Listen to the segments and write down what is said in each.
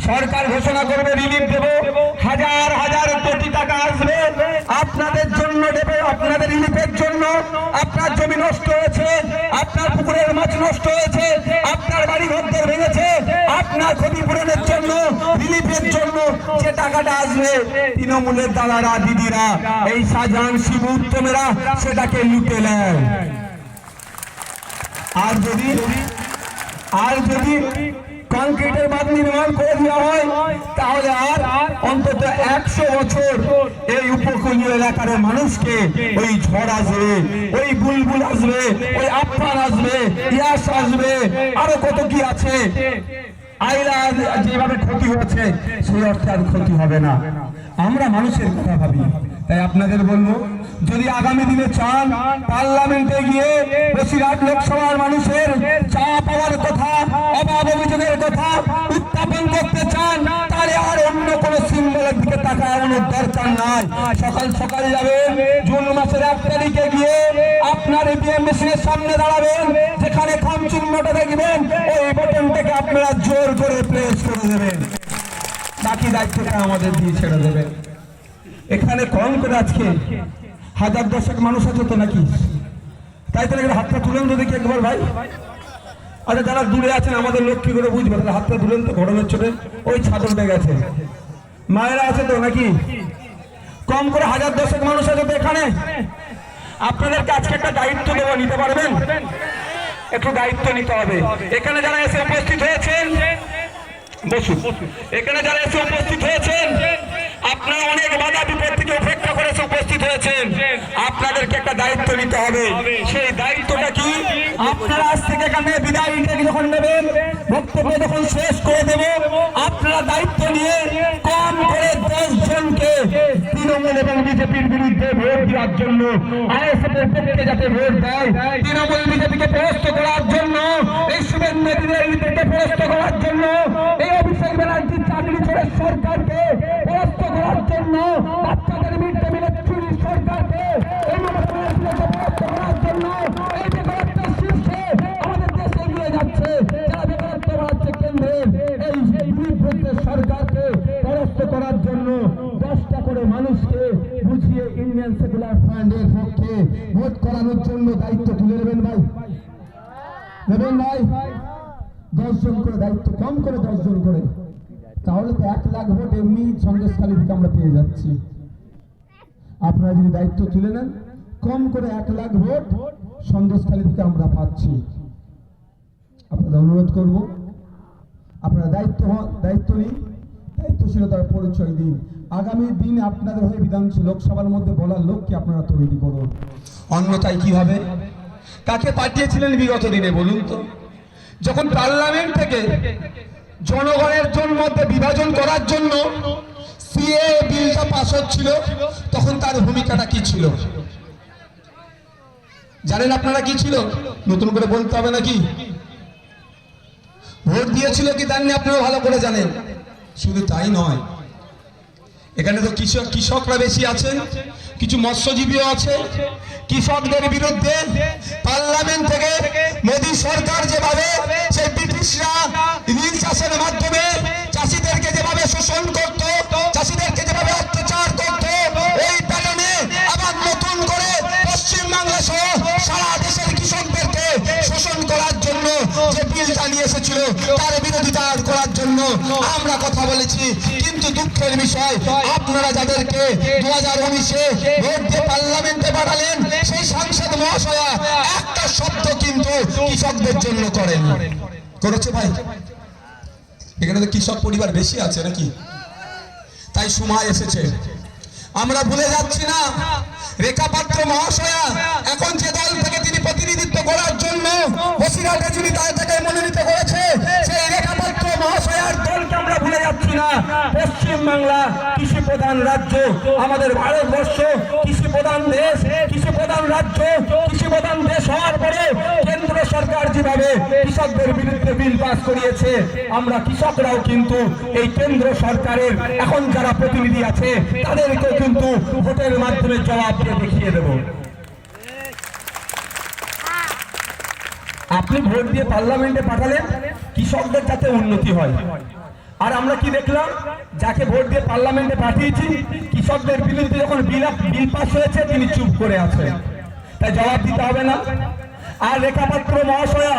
সরকার ঘোষণা করবে রিলিফ দেব, হাজার হাজার কোটি টাকা আসবে আপনাদের জন্য দেবে, আপনাদের রিলিফের জন্য। আপনার জমি নষ্ট হয়েছে, আপনার পুকুরের মাছ নষ্ট হয়েছে, আপনার বাড়ি ঘর ভেঙেছে, আপনার ক্ষতিপূরণের জন্য, রিলিফের জন্য যে টাকাটা আসবে তৃণমূলের দাদারা দিদিরা এই শাহজাহান শিবু উত্তমেরা সেটাকে লুটে নেয়। আর যদি কংক্রিটের বাঁধ নির্মাণ করে দেওয়া হয় তাহলে আর অন্তত 100 বছর এই উপকূলীয় এলাকার মানুষকে ওই ঝড় আসবে, ওই বুলবুল আসবে, ওই আফান আসবে, ইয়াস আসবে, আরো কত কি আছে, আইলা যেভাবে ক্ষতি হচ্ছে সেই অর্থে আর ক্ষতি হবে না। আমরা মানুষের কথা ভাবি। তাই আপনাদের বলবো, যদি আগামী দিনে চান পার্লামেন্টে গিয়ে বসিরহাট লোকসভার মানুষের চা পাওয়ার কথা, অভাব অভিযোগের কথা উত্থাপন করতে চান, তাহলে আর অন্য কোন সিম্বলের দিকে তাকানোর দরকার নাই। সকাল সকাল যাবেন, জুন মাসের 1 তারিখে গিয়ে আপনার ইভিএম মেশিনের সামনে দাঁড়াবেন, যেখানে খাম চিহ্নটা দেখবেন ওই বাটনটাকে আপনারা জোর করে প্রেস করে দেবেন, বাকি দায়িত্বটা আমাদের দিয়ে ছেড়ে দেবেন। এখানে কম করে আজকে 1000-10 মানুষ আছে তো নাকি? তাই তাহলে হাতটা তুলেন তো দেখি একবার ভাই। আচ্ছা, যারা দূরে আছেন আমাদের লোক কি করে বুঝবে? তাহলে হাতটা তুলেন তো, গরমের চোটে ওই ছাদর উঠে গেছে। মায়েরা আছে তো নাকি? কম করে 1000-10 মানুষ আছে তো এখানে। আপনাদেরকে আজকে একটা দায়িত্ব দেবো, নিতে পারবেন? একটু দায়িত্ব নিতে হবে। এখানে যারা এসে উপস্থিত হয়েছেন বসুন, এখানে যারা এসে উপস্থিত হয়েছেন আপনারা অনেক বাধা বিপত্তিকে উপেক্ষা করে উপস্থিত হয়েছেন, আপনাদেরকে একটা দায়িত্ব নিতে হবে। সেই দায়িত্বটা কি? আপনারা আজ থেকে এখানে বিদায় যখন নেবেন, বক্তব্য যখন শেষ করে দেব, আপনারা দায়িত্ব নিয়ে কম করে 10 জনকে তৃণমূল এবং বিজেপির বিরুদ্ধে ভোট দেওয়ার জন্য, আইএসএফ এর পক্ষে যাতে ভোট দেয়, তৃণমূল বিজেপিকে পরাস্ত করার জন্য, এই শুভেন্দু অধিকারীকে পরাস্ত করার জন্য, এই অভিষেক ব্যানার্জির চাকরি ছেড়ে সরকারকে পরাস্ত করার জন্য, বাচ্চাদের মিড ডে মিলের চুরি সরকারকে এই পরাস্ত করার জন্য, এই বেকারত্বের শীর্ষে আমাদের দেশ এগিয়ে যাচ্ছে, যারা বেকারত্ব বাড়াচ্ছে কেন্দ্রের এই বিরুদ্ধে সরকারকে পরাস্ত করার জন্য 10টা করে মানুষকে বুঝিয়ে ইন্ডিয়ান সেকুলার ফান্ডের পক্ষে ভোট করানোর জন্য দায়িত্ব তুলে নেবেন ভাই, নেবেন ভাই? 10 জন করে দায়িত্ব, কম করে 10 জন করে, তাহলে তো 1 লাখ ভোট এমনি সন্দেশখালী থেকে আমরা পেয়ে যাচ্ছি। আপনারা যদি দায়িত্ব তুলে নেন, কম করে 1 লাখ ভোট সন্দেশখালী থেকে আমরা পাচ্ছি। আপনাদের অনুরোধ করব, আপনারা দায়িত্ব নিন, দায়িত্বশীলতার পরিচয় দিন। আগামী দিন আপনাদের হয়ে বিধানসভা লোকসভার মধ্যে বলার লোককে আপনারা তৈরি করুন। অন্যথায় কি হবে? কাকে পাঠিয়েছিলেন বিগত দিনে বলুন তো? যখন পার্লামেন্ট থেকে জনগণের মধ্যে বিভাজন করার জন্য সিএ বিলটা পাস হচ্ছিল, তখন তার ভূমিকাটা কি ছিল জানেন আপনারা? কি ছিল? নতুন করে বলতে হবে নাকি? ভোট দিয়েছিল কি দেননি আপনারা ভালো করে জানেন। শুধু তাই নয়, এখানে তো কৃষকরা বেশি আছেন, কিছু মৎস্যজীবীও আছে। কৃষকদের বিরুদ্ধে পার্লামেন্ট থেকে মোদী সরকার যেভাবে সেই ব্রিটিশরা নীল চাষের মাধ্যমে চাষিদেরকে যেভাবে শোষণ করত, চাষিদেরকে যেভাবে অত্যাচার করত, এই প্যাটার্নে আবার নতুন করে পশ্চিমবাংলা সহ সারা দেশের কৃষকদেরকে শোষণ করার জন্য যে বিলটা নিয়ে এসেছিল তার বিরোধিতা করার জন্য আমরা কথা বলেছি। কিন্তু দুঃখের বিষয়, আপনারা যাদেরকে 2019-এ ভোট দিয়ে পার্লামেন্টে পাঠালেন, সেই সাংসদ মহাশয়া একটা শব্দ কিন্তু কৃষকদের জন্য করেছে ভাই। এখানে তো কৃষক পরিবার বেশি আছে নাকি? তাই সময় এসেছে, আমরা ভুলে যাচ্ছি না। রেখা পাত্র মহাশয়া এখন যে দল থেকে তিনি প্রতিনিধিত্ব করার জন্য বসিরহাটে যিনি তাকে মনোনীত করেছে, সেই রেখা পাত্র মহাশয়ার দলকে আমরা ভুলে যাচ্ছি না। পশ্চিমবাংলা কৃষি প্রধান রাজ্য, আমাদের ভারতবর্ষ কৃষি প্রধান দেশ, কৃষি প্রধান রাজ্য, কৃষি প্রধান দেশ হওয়ার পরে কেন্দ্র সরকার যেভাবে কৃষকদের বিরুদ্ধে বিল পাস করিয়েছে, আমরা কৃষকরাও কিন্তু এই কেন্দ্র সরকারের এখন যারা প্রতিনিধি আছে তাদেরকে কিন্তু ভোটের মাধ্যমে জবাব দিয়ে দেখিয়ে দেব। আপনি ভোট দিয়ে পার্লামেন্টে পাঠালেন কৃষকদের যাতে উন্নতি হয়, আর আমরা কি দেখলাম, যাকে ভোট দিয়ে পার্লামেন্টে পাঠিয়েছি, কৃষকদের বিরুদ্ধে যখন বিল পাস হয়েছে তিনি চুপ করে আছেন। তাই জবাব দিতে হবে না। আর রেখা পাত্র মহাশয়া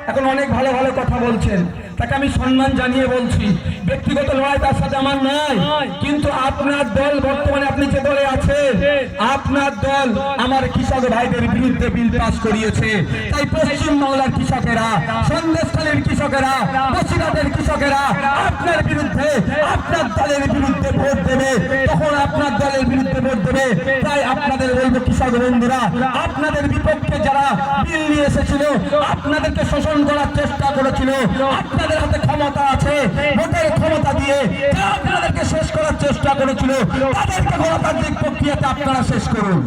এখন অনেক ভালো ভালো কথা বলছেন, তাকে আমি সম্মান জানিয়ে বলছি। ব্যক্তিগত লড়াই তার সাথে আমার নাই, কিন্তু আপনার দল বর্তমানে আপনি যে দলে আছেন, আপনার দল আমার কৃষক ভাইদের বিরুদ্ধে বিল পাস করিয়েছে। তাই পশ্চিম বাংলার কৃষকেরা, সন্দেশখালীর কৃষকেরা, বসিরহাটের কৃষকেরা আপনার বিরুদ্ধে, আপনার দলের বিরুদ্ধে ভোট দেবে। তখন আপনার দলের বিরুদ্ধে ভোট দেবে। তাই আপনাদের বলবো কৃষক বন্ধুরা, আপনাদের বিপক্ষে যারা বিল নিয়ে এসেছিল, আপনাদেরকে শোষণ করার চেষ্টা করেছিল, আপনাদের হাতে ক্ষমতা আছে, ভোটের ক্ষমতা দিয়ে যারা আপনাদেরকে শেষ করার চেষ্টা করেছিল, তাদেরকে গণতান্ত্রিক প্রক্রিয়াতে আপনারা শেষ করুন।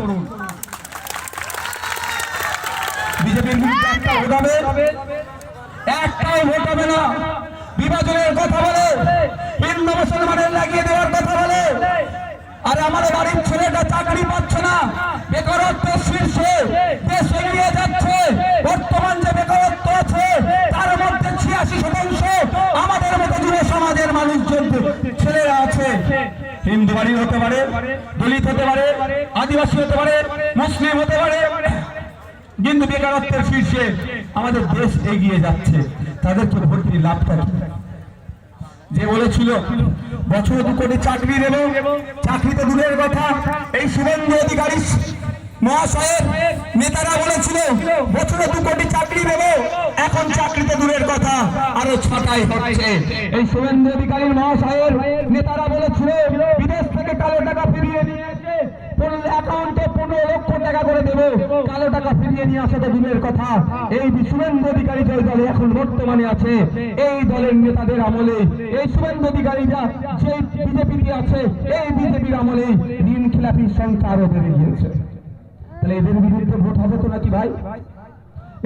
বিজেপির বিরুদ্ধে একটা ভোট হবে, একটাও ভোট হবে না। বিভাজনের কথা বলে, হিন্দু মুসলমানের লাগিয়ে দেওয়ার কথা বলে, আর আমাদের বাড়ির ছেলেটা চাকরি পাচ্ছে না, বেকারত্বের শীর্ষে দেশ এগিয়ে যাচ্ছে। বর্তমান যে বেকারত্ব আছে তার মধ্যে 86% আমাদের মতো যুব সমাজের মানুষজন ছেলেরা আছে। হিন্দু বাড়ি হতে পারে, দলিত হতে পারে, আদিবাসী হতে পারে, মুসলিম হতে পারে, কিন্তু বেকারত্বের শীর্ষে আমাদের দেশ এগিয়ে যাচ্ছে। তাদেরকে ভোট দিয়ে লাভটা কি? যে বলেছিল বছরে 2 কোটি চাকরি দেব, চাকরিতে দূরের কথা, এই শুভেন্দু অধিকারী মহাশয়ের নেতারা বলেছিল বছরে 2 কোটি চাকরি দেব, এখন চাকরিতে দূরের কথা আরো ছাঁটাই হচ্ছে। এই শুভেন্দু অধিকারী মহাশয়ের নেতারা বলেছিল বিদেশ থেকে কালো টাকা ফিরিয়ে নিয়ে এসে অ্যাকাউন্টে 15 লক্ষ টাকা করে দেব, কালো টাকা ফিরিয়ে নিয়ে আসা তো দূরের কথা। এই শুভেন্দু অধিকারী যে দলে এখন বর্তমানে আছে, এই দলের নেতাদের আমলে, এই শুভেন্দু অধিকারীরা যে বিজেপিতে আছে, এই বিজেপির আমলে ঋণ খেলাপির সংখ্যা আরো বেড়ে গিয়েছে। তাহলে এদের বিরুদ্ধে ভোট হবে তো নাকি ভাই?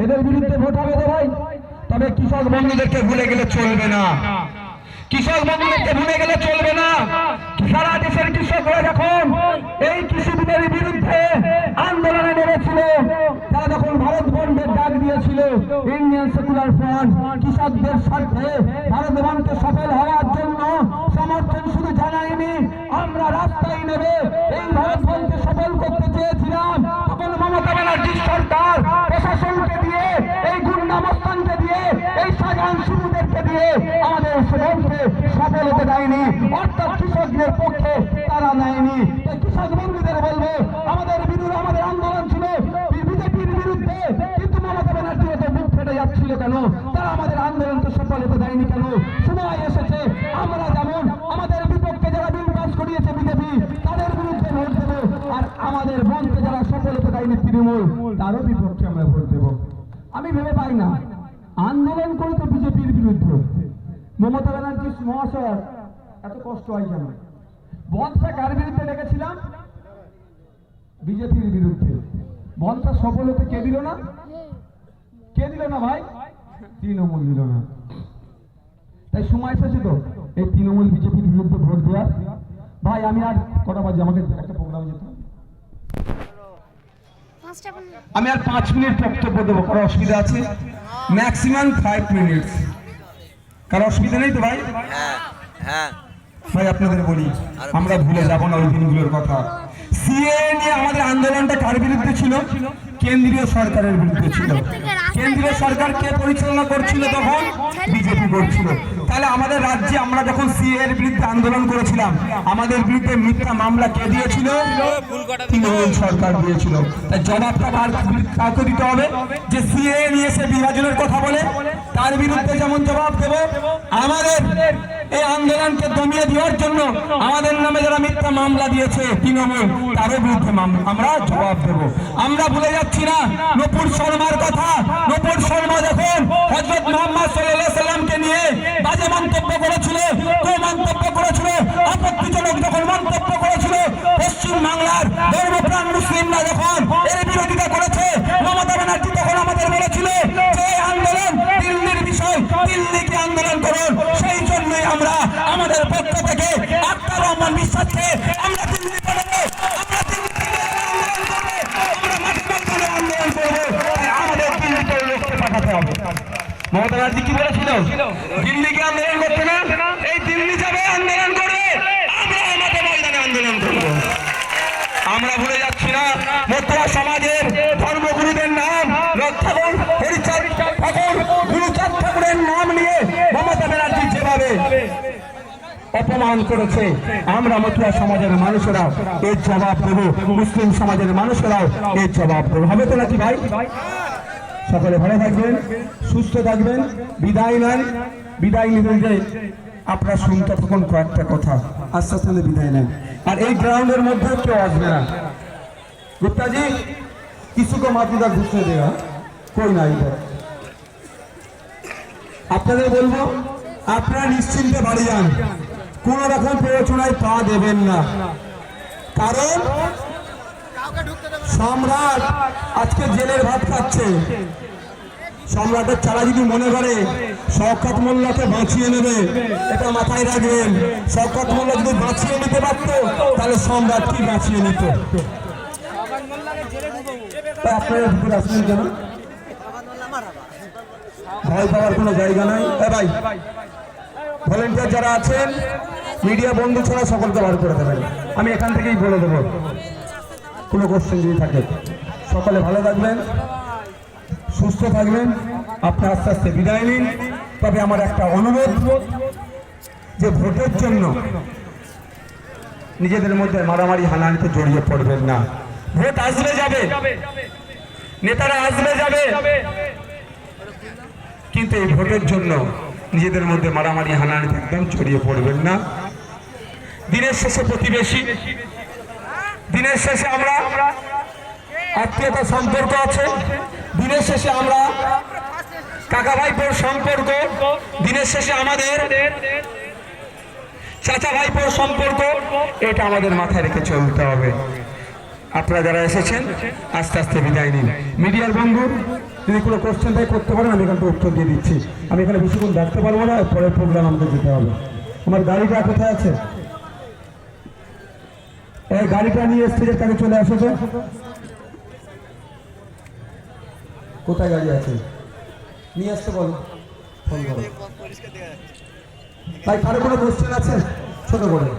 এদের বিরুদ্ধে ভোট হবে তো ভাই? তবে কৃষক বন্ধুদেরকে ভুলে গেলে চলবে না, কৃষক বন্ধুদেরকে ভুলে গেলে চলবে না। সারা দেশের কৃষকরা যখন এই কৃষি বিলের বিরুদ্ধে আন্দোলনে নেমেছিল, তারা যখন ভারত বন্ধের ডাক দিয়েছিল, ইন্ডিয়ান সেকুলার ফ্রন্ট কৃষকদের স্বার্থে ভারত বন্ধকে সফল হওয়ার জন্য সমর্থন শুধু জানায়নি, আমরা রাস্তায় নেবে এই ভারত বন্ধকে সফল করতে চেয়েছিলাম। তখন মমতা ব্যানার্জির সরকার প্রশাসনকে দিয়ে, এই গুন্ডামস্তানকে দিয়ে, এই সাজান শুরুদেরকে দিয়ে আমাদের সেবনকে সফল হতে দেয়নি, অর্থাৎ কৃষকদের পক্ষে তারা নেয়নি। তাই কৃষক বন্ধুদের বলবো, আমাদের বিরুদ্ধে আমাদের আন্দোলন ছিল বিজেপির বিরুদ্ধে, কিন্তু মমতা ব্যানার্জি এত বুক ফেটে যাচ্ছিল কেন? তারা আমাদের আন্দোলনকে সফল হতে দেয়নি কেন? সময় এসেছে আমরা যেমন আমাদের বিপক্ষে যারা বিল পাস করিয়েছে বিজেপি, তাদের বিরুদ্ধে ভোট দেবো, আর আমাদের বন্ধকে যারা সফল হতে দেয়নি তৃণমূল, তারও বিপক্ষে আমরা ভোট দেবো। আমি ভেবে পাই না আন্দোলন করে তো বিজেপির বিরুদ্ধে মমতা ব্যানার্জি মহাশয় এত কষ্ট হয় কেন? বনসা কার বিরুদ্ধে ডেকেছিলাম? বিজেপির বিরুদ্ধে। বনসা সফল হতে কে দিল না? কে দিল না ভাই? তৃণমূল দিল না। তাই সময় এসেছে তো এই তৃণমূল বিজেপির বিরুদ্ধে ভোট দেওয়ার। ভাই আমি আর কটা বাজে, আমাকে একটা প্রোগ্রামে যেতে হবে, আমি আর 5 মিনিট বক্তব্য দেবো। কারো অসুবিধা আছে? Maximum 5 minute. কারো অসুবিধা নেই তো ভাই? হ্যাঁ ভাই আপনাদের বলি, আমরা ভুলে যাব না ওই দিনগুলোর কথা। সিএএ নিয়ে আমাদের আন্দোলনটা কার বিরুদ্ধে ছিল? কেন্দ্রীয় সরকারের বিরুদ্ধে ছিল। কেন্দ্রীয় সরকার কে পরিচালনা করছিল তখন? বিজেপি করছিল। তাহলে আমাদের রাজ্যে আমরা যখন সিএএ এর বিরুদ্ধে আন্দোলন করেছিলাম, আমাদের বিরুদ্ধে মিথ্যা মামলা কে দিয়েছিল? তৃণমূল সরকার দিয়েছিল। তাই জবাবটা কাউকে দিতে হবে। যে সিএএ নিয়ে এসে বিভাজনের কথা বলে, তার বিরুদ্ধে যেমন জবাব দেব, আমাদের এই আন্দোলনকে দমিয়ে দেওয়ার জন্য আমাদের নামে যারা মিথ্যা মামলা দিয়েছে তৃণমূল, তারও বিরুদ্ধে আমরা জবাব দেব। আমরা ভুলে যাচ্ছি না নূপুর শর্মার কথা। নূপুর শর্মা যখন হযরত মুহাম্মদ সাল্লাল্লাহু আলাইহি সাল্লামকে নিয়ে বাজে মন্তব্য করেছিল, কুমন্তব্য করেছিল, আপত্তিজনক যখন মন্তব্য করেছিল, পশ্চিম বাংলার ধর্মপ্রাণ মুসলিমরা যখন এর বিরোধিতা করেছে, মমতা ব্যানার্জি তখন আমাদের বলেছিল যে আন্দোলন দিল্লির বিষয়, দিল্লিকে আন্দোলন করুন। সেই জন্যই আমরা আমাদের পক্ষ থেকে আক্তার রহমান বিশ্বাসকে আমরা দিল্লি পাঠাবো, আমরা দিল্লিতে আন্দোলন করবো, আমরা মাঠে মাঠে আন্দোলন করবো। আমাদের দিল্লিতে লোককে পাঠাতে হবে। মমতা ব্যানার্জি কি বলেছিল? দিল্লিকে আন্দোলন করতে না, এই দিল্লি অপমান করেছে, আমরা মতুয়া সমাজের মানুষেরাও এর জবাব দেব, মুসলিম সমাজের মানুষেরাও এর জবাব দেব। হবে তো নাকি ভাই? সকলে ভালো থাকবেন, সুস্থ থাকবেন, বিদায় নেন। বিদায় নিবেন যে আপনারা শুনতে তখন কয়েকটা কথা, আস্তে আস্তে বিদায় নেন। আর এই গ্রাউন্ডের মধ্যে কেউ আসবে না। गुप्ता जी किसी को माफी का घुसने देगा कोई ना इधर। আপনাদের বলবো আপনারা নিশ্চিন্তে বাড়ি যান, কোন রকম প্ররোচনায় পা দেবেন না। কারণ সম্রাট আজকে জেলের ভাত খাচ্ছে। সম্রাটের চালা যদি মনে করে শওকত মোল্লাকে বাঁচিয়ে নেবে, এটা মাথায় রাখবেন। শওকত মোল্লা যদি বাঁচিয়ে নিতে পারত তাহলে সম্রাট কি বাঁচিয়ে নিত? আপনারা ভিতরে আসবেন কেন? ভয় পাওয়ার কোনো জায়গা নাই। ভাই ভলেন্টিয়ার যারা আছেন, মিডিয়া বন্ধু ছাড়া সকলকে বার করে দেবেন। আমি এখান থেকেই বলে দেবো, কোনো কোশ্চেন যদি থাকে। সকলে ভালো থাকবেন, সুস্থ থাকবেন, আপনি আস্তে আস্তে বিদায় নিন। তবে আমার একটা অনুরোধ, যে ভোটের জন্য নিজেদের মধ্যে মারামারি হানাহানিতে জড়িয়ে পড়বেন না। ভোট আসবে যাবে, নেতারা আসবে যাবে, কিন্তু এই ভোটের জন্য নিজেদের মধ্যে মারামারি হানাহানিতে একদম জড়িয়ে পড়বেন না। দিনের শেষে প্রতিবেশী, দিনের শেষে আমরা আত্মীয়তা সম্পর্ক আছে, দিনের শেষে আমরা কাকা ভাইপোর সম্পর্ক, দিনের শেষে আমাদের চাচা ভাইপোর সম্পর্ক, এটা আমাদের মাথায় রেখে চলতে হবে। আপনারা যারা এসেছেন আস্তে আস্তে বিদায় নিন। মিডিয়ার বন্ধু যদি কোনো কোশ্চেন তাই করতে পারেন, আমি এখান থেকে উত্তর দিয়ে দিচ্ছি। আমি এখানে বেশিক্ষণ দেখতে পারবো না, পরের প্রোগ্রাম আমাদের যেতে হবে। আমার গাড়িটা কোথায় আছে? এই গাড়িটা নিয়ে স্টেজের কাছে চলে আসো তো। কোথায় গাড়ি আছে? নিয়ে আসতে বলো, ফোন করো। ভাই কারো কোনো কোশ্চেন আছে ছোট করে?